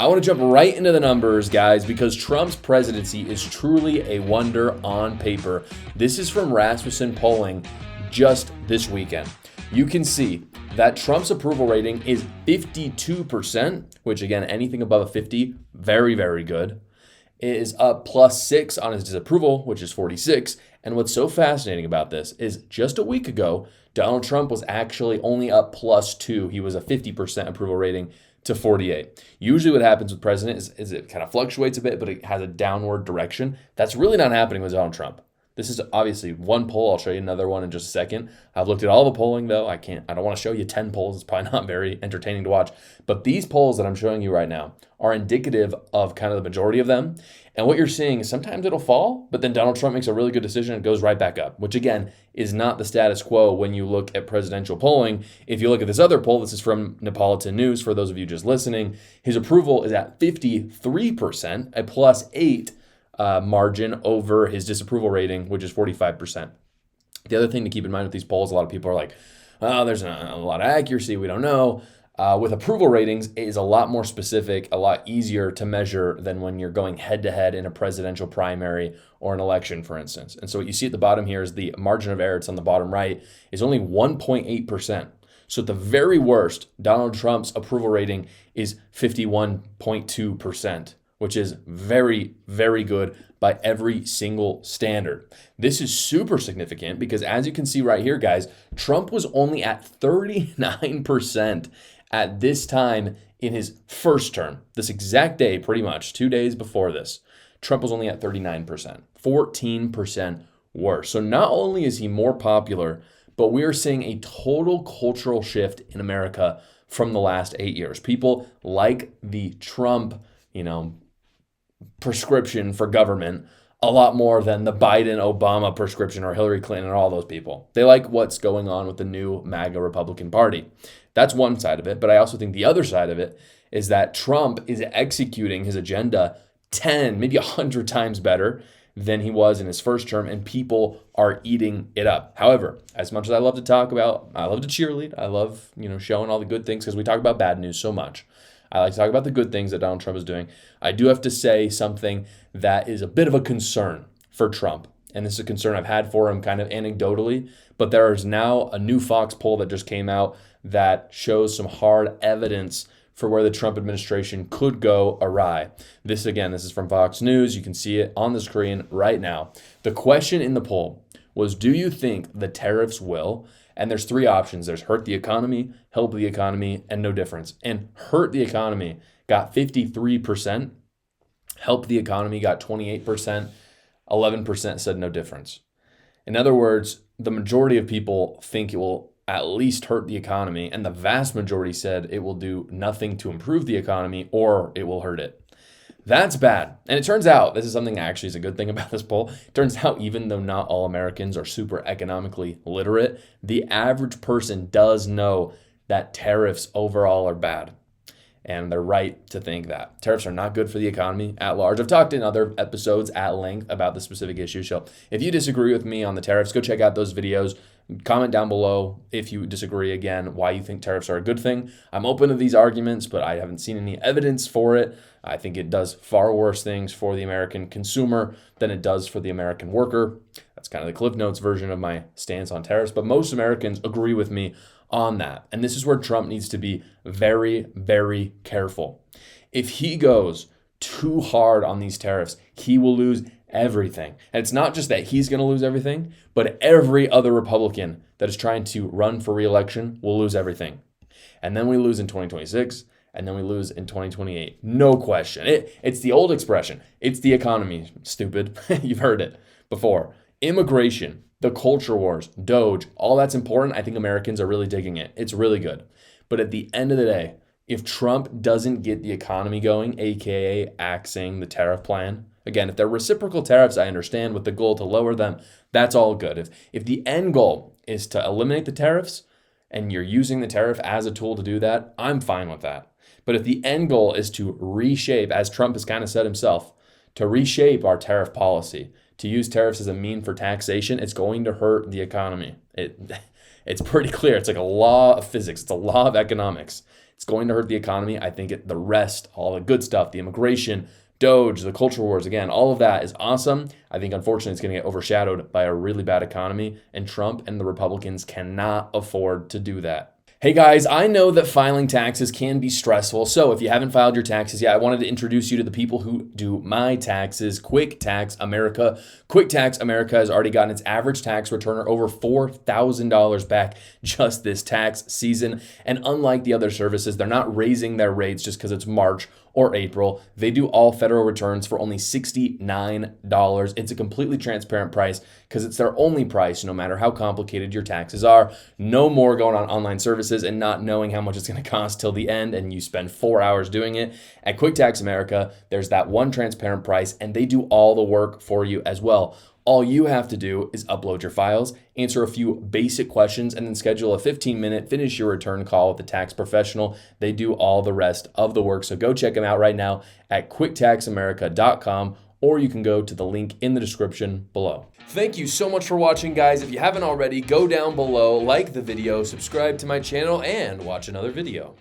I want to jump right into the numbers, guys, because Trump's presidency is truly a wonder on paper. This is from Rasmussen polling just this weekend. You can see that Trump's approval rating is 52%, which again, anything above a 50, very, very good. It is up +6 on his disapproval, which is 46. And what's so fascinating about this is just a week ago, Donald Trump was actually only up +2. He was a 50% approval rating to 48. Usually what happens with president is it kind of fluctuates a bit, but it has a downward direction. That's really not happening with Donald Trump. This is obviously one poll. I'll show you another one in just a second. I've looked at all the polling though. I don't want to show you 10 polls. It's probably not very entertaining to watch. But these polls that I'm showing you right now are indicative of kind of the majority of them. And what you're seeing is sometimes it'll fall, but then Donald Trump makes a really good decision and goes right back up, which again is not the status quo when you look at presidential polling. If you look at this other poll, this is from Neapolitan News, for those of you just listening, his approval is at 53%, a +8 margin over his disapproval rating, which is 45%. The other thing to keep in mind with these polls, a lot of people are like, oh, there's a lot of accuracy, we don't know. With approval ratings, it is a lot more specific, a lot easier to measure than when you're going head-to-head in a presidential primary or an election, for instance. And so what you see at the bottom here is the margin of error. It's on the bottom right, is only 1.8%. So at the very worst, Donald Trump's approval rating is 51.2%, which is very, very good by every single standard. This is super significant because as you can see right here, guys, Trump was only at 39% at this time in his first term. This exact day, pretty much 2 days before this, Trump was only at 39%, 14% worse. So not only is he more popular, but we are seeing a total cultural shift in America from the last 8 years. People like the Trump, prescription for government a lot more than the Biden-Obama prescription or Hillary Clinton and all those people. They like what's going on with the new MAGA Republican Party. That's one side of it, but I also think the other side of it is that Trump is executing his agenda 10, maybe 100 times better than he was in his first term, and people are eating it up. However, as much as I love to talk about, I love to cheerlead, I love, showing all the good things because we talk about bad news so much. I like to talk about the good things that Donald Trump is doing. I do have to say something that is a bit of a concern for Trump. And this is a concern I've had for him kind of anecdotally, but there is now a new Fox poll that just came out that shows some hard evidence for where the Trump administration could go awry. This is from Fox News. You can see it on the screen right now. The question in the poll was, do you think the tariffs will? And there's three options. There's hurt the economy, help the economy, and no difference. And hurt the economy got 53%. Help the economy got 28%. 11% said no difference. In other words, the majority of people think it will at least hurt the economy, and the vast majority said it will do nothing to improve the economy or it will hurt it. That's bad. And it turns out, this is something actually is a good thing about this poll. It turns out even though not all Americans are super economically literate, the average person does know that tariffs overall are bad. And they're right to think that. Tariffs are not good for the economy at large. I've talked in other episodes at length about the specific issue. So if you disagree with me on the tariffs, go check out those videos. Comment down below if you disagree, again, why you think tariffs are a good thing. I'm open to these arguments, but I haven't seen any evidence for it. I think it does far worse things for the American consumer than it does for the American worker. That's kind of the Cliff Notes version of my stance on tariffs, but most Americans agree with me on that. And this is where Trump needs to be very, very careful. If he goes too hard on these tariffs, he will lose everything. And it's not just that he's going to lose everything, but every other Republican that is trying to run for re-election will lose everything. And then we lose in 2026, and then we lose in 2028. No question. It's the old expression. It's the economy, stupid. You've heard it before. Immigration, the culture wars, Doge, all that's important. I think Americans are really digging it. It's really good. But at the end of the day, if Trump doesn't get the economy going, aka axing the tariff plan, again, if they're reciprocal tariffs, I understand, with the goal to lower them, that's all good. If the end goal is to eliminate the tariffs and you're using the tariff as a tool to do that, I'm fine with that. But if the end goal is to reshape, as Trump has kind of said himself, to reshape our tariff policy, to use tariffs as a mean for taxation, it's going to hurt the economy. It's pretty clear. It's like a law of physics. It's a law of economics. It's going to hurt the economy. I think the rest, all the good stuff, the immigration, Doge, the culture wars, again, all of that is awesome. I think, unfortunately, it's going to get overshadowed by a really bad economy, and Trump and the Republicans cannot afford to do that. Hey guys, I know that filing taxes can be stressful, so if you haven't filed your taxes yet, I wanted to introduce you to the people who do my taxes, Quick Tax America. Quick Tax America has already gotten its average tax returner over $4,000 back just this tax season, and unlike the other services, they're not raising their rates just because it's March or April. They do all federal returns for only $69. It's a completely transparent price because it's their only price, no matter how complicated your taxes are. No more going on online services and not knowing how much it's going to cost till the end, and you spend 4 hours doing it. At Quick Tax America, there's that one transparent price, and they do all the work for you as well. All you have to do is upload your files, answer a few basic questions, and then schedule a 15-minute finish your return call with the tax professional. They do all the rest of the work. So go check them out right now at quicktaxamerica.com, or you can go to the link in the description below. Thank you so much for watching, guys. If you haven't already, go down below, like the video, subscribe to my channel, and watch another video.